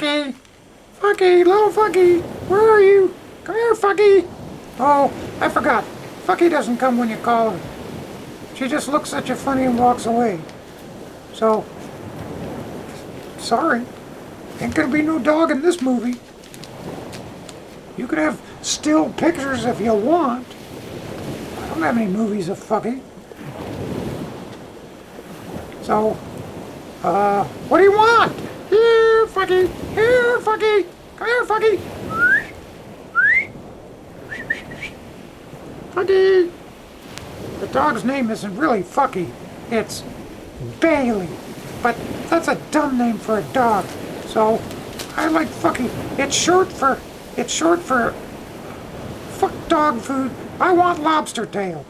Fucky! Fucky, little Fucky! Where are you? Come here, Fucky! Oh, I forgot. Fucky doesn't come when you call her. She just looks at you funny and walks away. So, sorry. Ain't gonna be no dog in this movie. You can have still pictures if you want. I don't have any movies of Fucky. So, what do you want? Here, Fucky! Here, Fucky! Come here, Fucky! Fucky! The dog's name isn't really Fucky. It's Bailey. But that's a dumb name for a dog. So, I like Fucky. It's short for fuck dog food. I want lobster tail.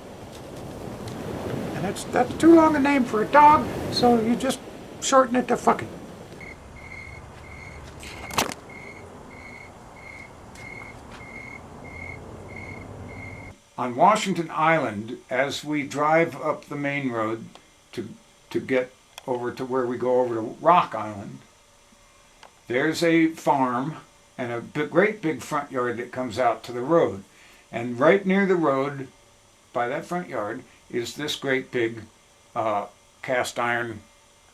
And that's too long a name for a dog, so you just shorten it to Fucky. On Washington Island, as we drive up the main road to get over to where we go over to Rock Island, there's a farm and a great big front yard that comes out to the road. And right near the road, by that front yard, is this great big cast iron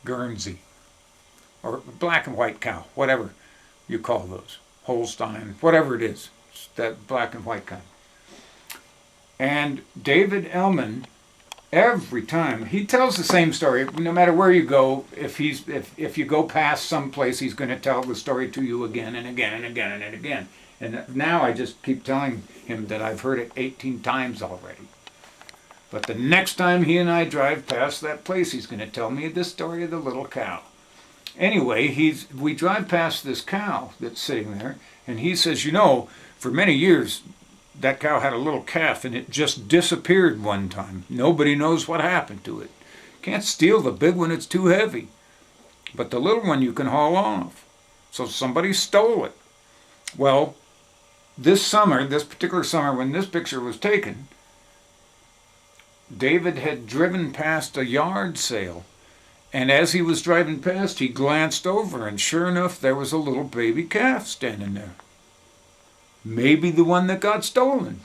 Guernsey, or black and white cow, whatever you call those, Holstein, whatever it is, it's that black and white kind. And David Ellman, every time he tells the same story, no matter where you go, if you go past some place, he's going to tell the story to you again and again and again and again. And now I just keep telling him that I've heard it 18 times already. But the next time he and I drive past that place, he's going to tell me the story of the little cow. Anyway, we drive past this cow that's sitting there, and he says, you know, for many years, that cow had a little calf and it just disappeared one time. Nobody knows what happened to it. Can't steal the big one, it's too heavy. But the little one you can haul off. So somebody stole it. Well, this particular summer when this picture was taken, David had driven past a yard sale. And as he was driving past, he glanced over and sure enough, there was a little baby calf standing there. Maybe the one that got stolen.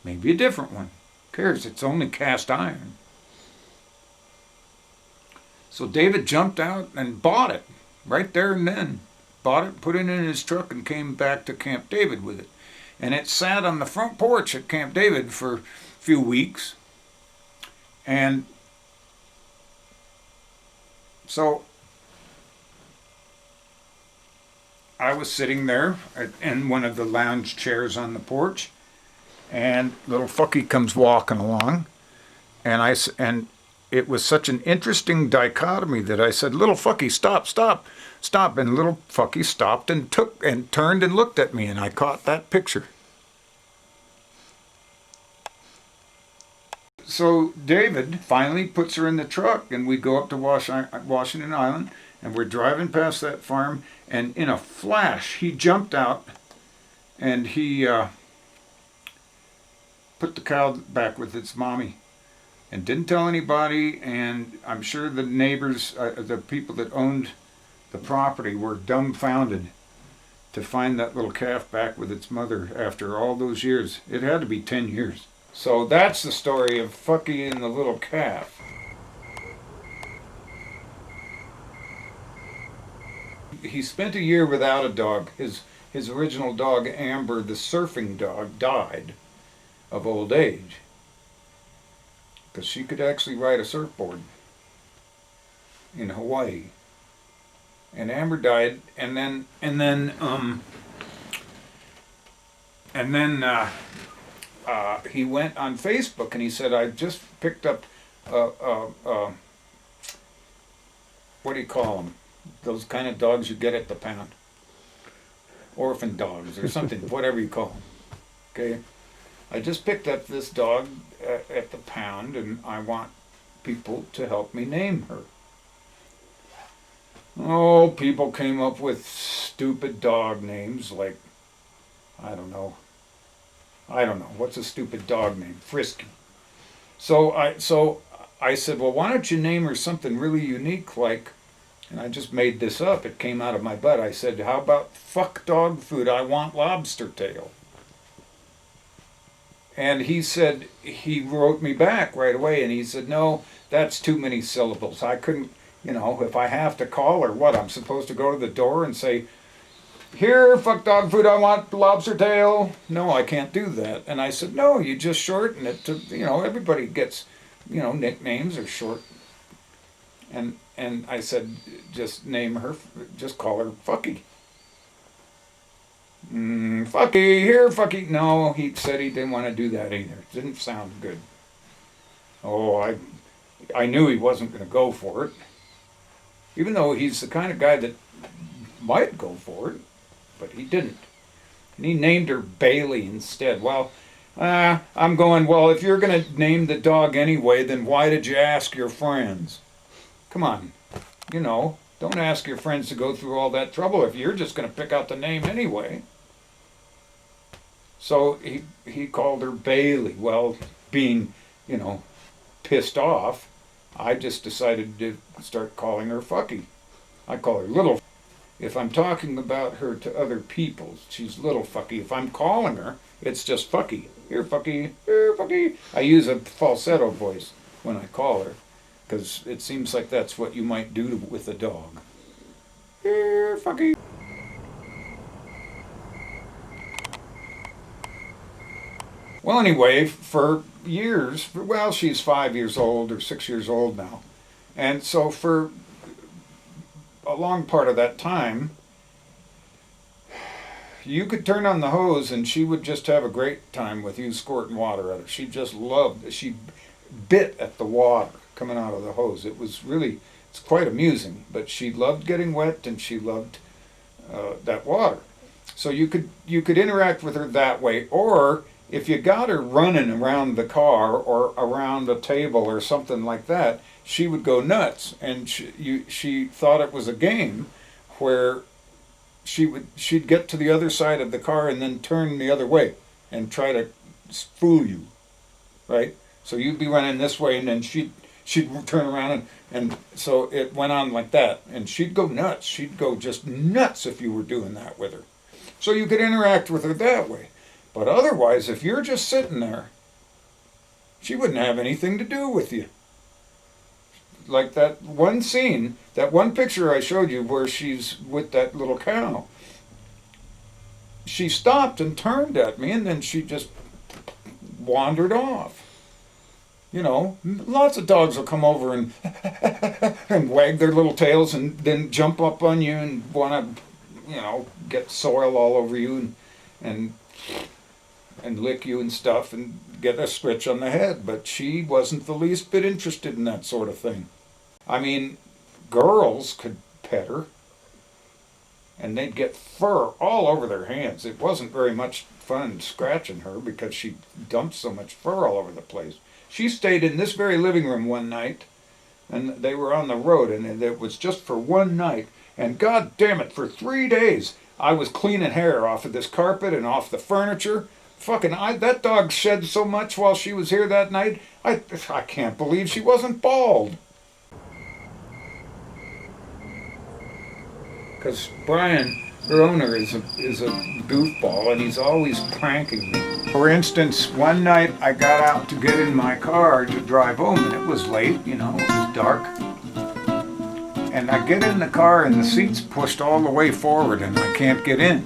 Maybe a different one. Who cares? It's only cast iron. So David jumped out and bought it right there and then. Bought it, put it in his truck, and came back to Camp David with it. And it sat on the front porch at Camp David for a few weeks. And so I was sitting there in one of the lounge chairs on the porch, and little Fucky comes walking along, and it was such an interesting dichotomy that I said, "Little Fucky, stop, stop, stop!" And little Fucky stopped and turned and looked at me, and I caught that picture. So David finally puts her in the truck, and we go up to Washington Island, and we're driving past that farm, and in a flash, he jumped out, and he put the cow back with its mommy, and didn't tell anybody, and I'm sure the neighbors, the people that owned the property were dumbfounded to find that little calf back with its mother after all those years. It had to be 10 years. So that's the story of Fucky and the little calf. He spent a year without a dog. His original dog, Amber, the surfing dog, died of old age because she could actually ride a surfboard in Hawaii. And Amber died, and then he went on Facebook and he said, "I just picked up what do you call them? Those kind of dogs you get at the pound, orphan dogs or something, whatever you call them. Okay, I just picked up this dog at the pound, and I want people to help me name her." Oh, people came up with stupid dog names like, I don't know, what's a stupid dog name? Frisky. So I said, well, why don't you name her something really unique like And I just made this up. It came out of my butt. I said, how about fuck dog food? I want lobster tail. And he said, he wrote me back right away and he said, no, that's too many syllables. I couldn't, if I have to call or what, I'm supposed to go to the door and say, here, fuck dog food, I want lobster tail. No, I can't do that. And I said, no, you just shorten it to, everybody gets, nicknames are short. And I said, just name her, just call her Fucky. Fucky, here, Fucky. No, he said he didn't want to do that either. It didn't sound good. Oh, I knew he wasn't going to go for it. Even though he's the kind of guy that might go for it, but he didn't. And he named her Bailey instead. Well, I'm going, well, if you're going to name the dog anyway, then why did you ask your friends? Come on, don't ask your friends to go through all that trouble if you're just going to pick out the name anyway. So he called her Bailey. Well, being, pissed off, I just decided to start calling her Fucky. I call her Little. If I'm talking about her to other people, she's Little Fucky. If I'm calling her, it's just Fucky. Here, Fucky. Here, Fucky. I use a falsetto voice when I call her, because it seems like that's what you might do with a dog. Here, Fucky. Well, anyway, for years, well, she's 5 years old or 6 years old now. And so for a long part of that time, you could turn on the hose and she would just have a great time with you squirting water at her. She just loved it. She bit at the water coming out of the hose. It's quite amusing, but she loved getting wet and she loved that water. So you could interact with her that way, or if you got her running around the car or around a table or something like that, she would go nuts, and she thought it was a game where she'd get to the other side of the car and then turn the other way and try to fool you, right? So you'd be running this way and then she'd turn around and so it went on like that, and she'd go nuts. She'd go just nuts if you were doing that with her. So you could interact with her that way. But otherwise, if you're just sitting there, she wouldn't have anything to do with you. Like that one scene, that one picture I showed you where she's with that little cow. She stopped and turned at me, and then she just wandered off. Lots of dogs will come over and and wag their little tails and then jump up on you and want to, get soil all over you and lick you and stuff and get a scratch on the head. But she wasn't the least bit interested in that sort of thing. I mean, girls could pet her and they'd get fur all over their hands. It wasn't very much fun scratching her because she dumped so much fur all over the place. She stayed in this very living room one night, and they were on the road, and it was just for one night. And God damn it, for 3 days, I was cleaning hair off of this carpet and off the furniture. That dog shed so much while she was here that night. I can't believe she wasn't bald. Because Brian, her owner, is a goofball, and he's always pranking me. For instance, one night I got out to get in my car to drive home, and it was late, it was dark. And I get in the car and the seat's pushed all the way forward and I can't get in.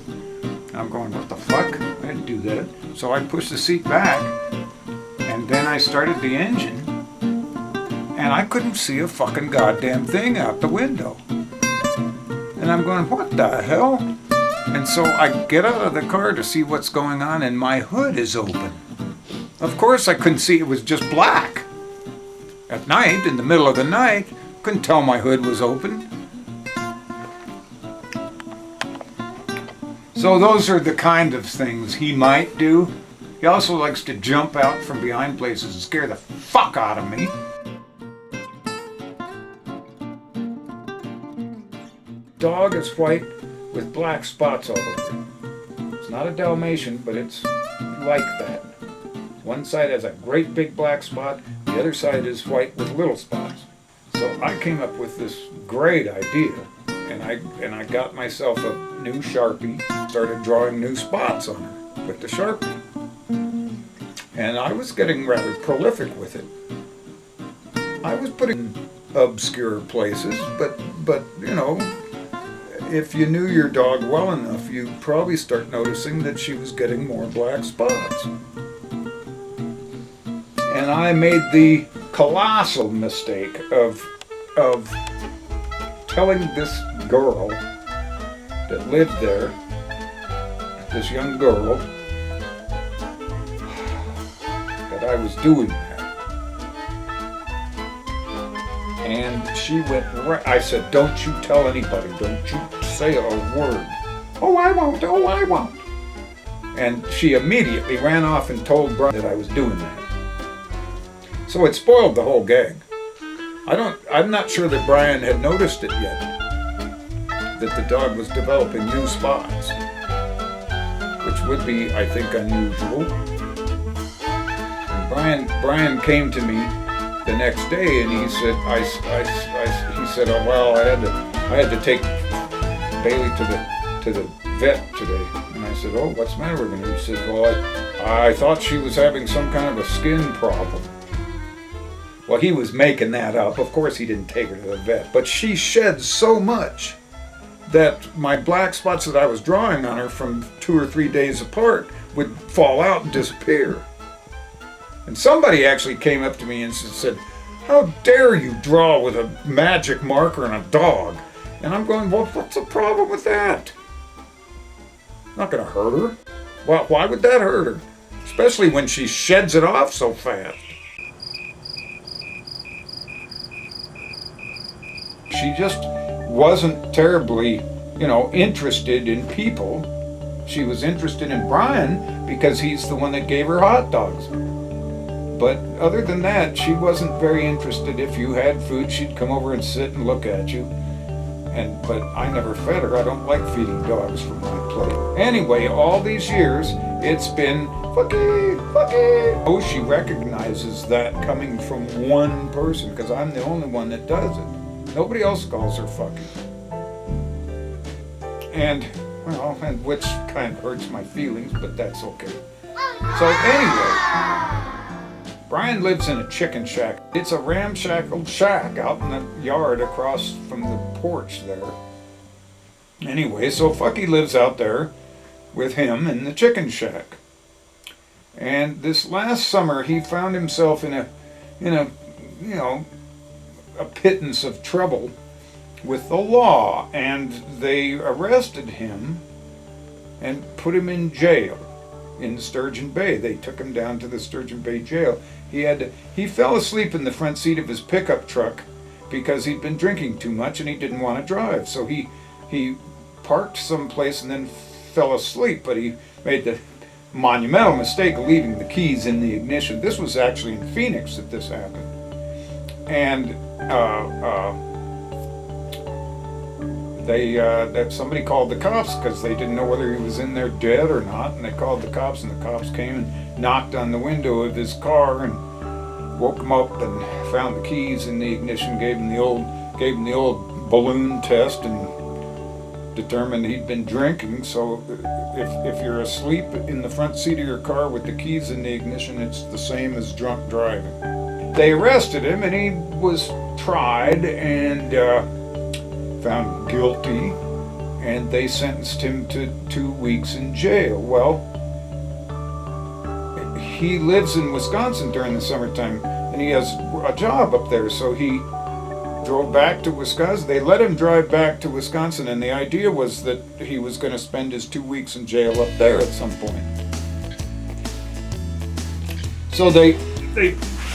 I'm going, what the fuck? I didn't do that. So I pushed the seat back, and then I started the engine, and I couldn't see a fucking goddamn thing out the window. And I'm going, what the hell? And so I get out of the car to see what's going on, and my hood is open. Of course I couldn't see, it was just black. At night, in the middle of the night, couldn't tell my hood was open. So those are the kind of things he might do. He also likes to jump out from behind places and scare the fuck out of me. Dog is white with black spots all over it. It's not a Dalmatian, but it's like that. One side has a great big black spot, the other side is white with little spots. So I came up with this great idea. And I got myself a new Sharpie, started drawing new spots on her with the Sharpie. And I was getting rather prolific with it. I was putting obscure places, but you know, if you knew your dog well enough, you'd probably start noticing that she was getting more black spots. And I made the colossal mistake of telling this girl that lived there, this young girl, that I was doing that. And she went right, I said, don't you tell anybody, don't you say a word. Oh, I won't, oh, I won't. And she immediately ran off and told Brian that I was doing that. So it spoiled the whole gag. I'm not sure that Brian had noticed it yet, that the dog was developing new spots, which would be, I think, unusual. And Brian came to me the next day and he said, oh well, I had to take Bailey to the vet today. And I said, oh, what's the matter with her? He said, well, I thought she was having some kind of a skin problem. Well, he was making that up. Of course he didn't take her to the vet. But she shed so much that my black spots that I was drawing on her from 2 or 3 days apart would fall out and disappear. And somebody actually came up to me and said, how dare you draw with a magic marker on a dog? And I'm going, well, what's the problem with that? Not going to hurt her. Well, why would that hurt her? Especially when she sheds it off so fast. She just wasn't terribly, interested in people. She was interested in Brian because he's the one that gave her hot dogs. But other than that, she wasn't very interested. If you had food, she'd come over and sit and look at you. But I never fed her. I don't like feeding dogs from my plate. Anyway, all these years, it's been fucky. Oh, she recognizes that coming from one person because I'm the only one that does it. Nobody else calls her fucking. And which kind of hurts my feelings, but that's okay. So anyway, Brian lives in a chicken shack. It's a ramshackle shack out in the yard across from the porch there. Anyway, so Fucky lives out there with him in the chicken shack. And this last summer, he found himself in a pittance of trouble with the law, and they arrested him and put him in jail in Sturgeon Bay. They took him down to the Sturgeon Bay jail. He fell asleep in the front seat of his pickup truck because he'd been drinking too much and he didn't want to drive. So he parked someplace and then fell asleep, but he made the monumental mistake of leaving the keys in the ignition. This was actually in Phoenix that this happened. And that somebody called the cops because they didn't know whether he was in there dead or not, and they called the cops, and the cops came and knocked on the window of his car and woke him up and found the keys in the ignition, gave him the old balloon test, and determined he'd been drinking. So if you're asleep in the front seat of your car with the keys in the ignition, it's the same as drunk driving. They arrested him and he was tried and found guilty, and they sentenced him to 2 weeks in jail. Well, he lives in Wisconsin during the summertime and he has a job up there, so he drove back to Wisconsin. They let him drive back to Wisconsin, and the idea was that he was going to spend his 2 weeks in jail up there at some point. So they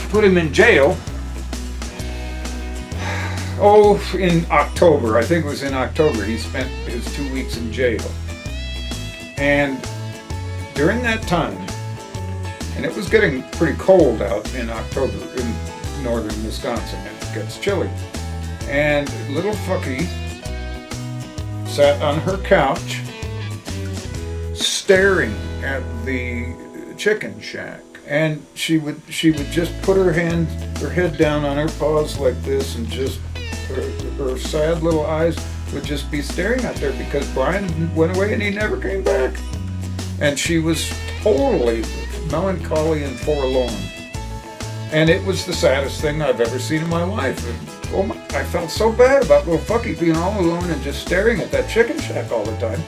put him in jail. Oh, in October. I think it was in October he spent his 2 weeks in jail. And during that time, and it was getting pretty cold out in October in northern Wisconsin. It gets chilly. And little Fucky sat on her couch staring at the chicken shack. And she would just put her head down on her paws like this and just her sad little eyes would just be staring out there because Brian went away and he never came back. And she was totally melancholy and forlorn. And it was the saddest thing I've ever seen in my life. And, oh my, I felt so bad about little Fucky being all alone and just staring at that chicken shack all the time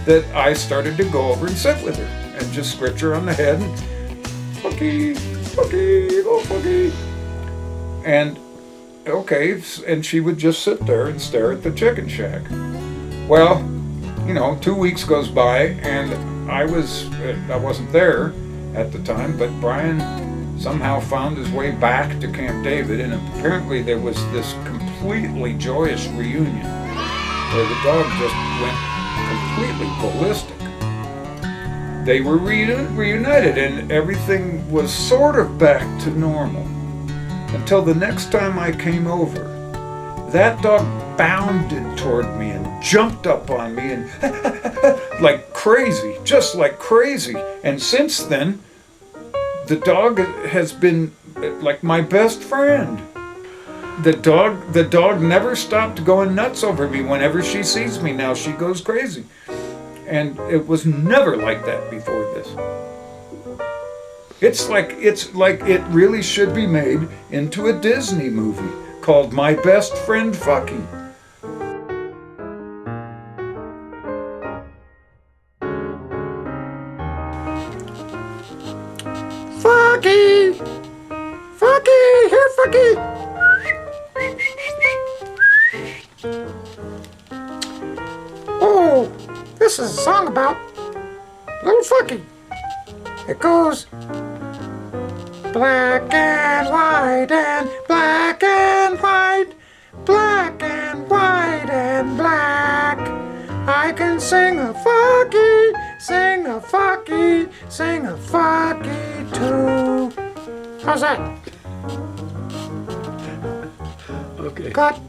that I started to go over and sit with her and just scratch her on the head and Fucky, Fucky, little Fucky. And okay, and she would just sit there and stare at the chicken shack. Well, 2 weeks goes by and I wasn't there at the time, but Brian somehow found his way back to Camp David, and apparently there was this completely joyous reunion where the dog just went completely ballistic. They were reunited and everything was sort of back to normal until the next time I came over. That dog bounded toward me and jumped up on me and like crazy, just like crazy. And since then, the dog has been like my best friend. The dog never stopped going nuts over me. Whenever she sees me now, she goes crazy. And it was never like that before this. It's like it really should be made into a Disney movie called My Best Friend Fucky. Fucky! Fucky! Here, Fucky! Oh, this is a song about little Fucky. It goes black and white and black and white, black and white and black. I can sing a Fucky, sing a Fucky, sing a Fucky too. How's that? Okay. Cut.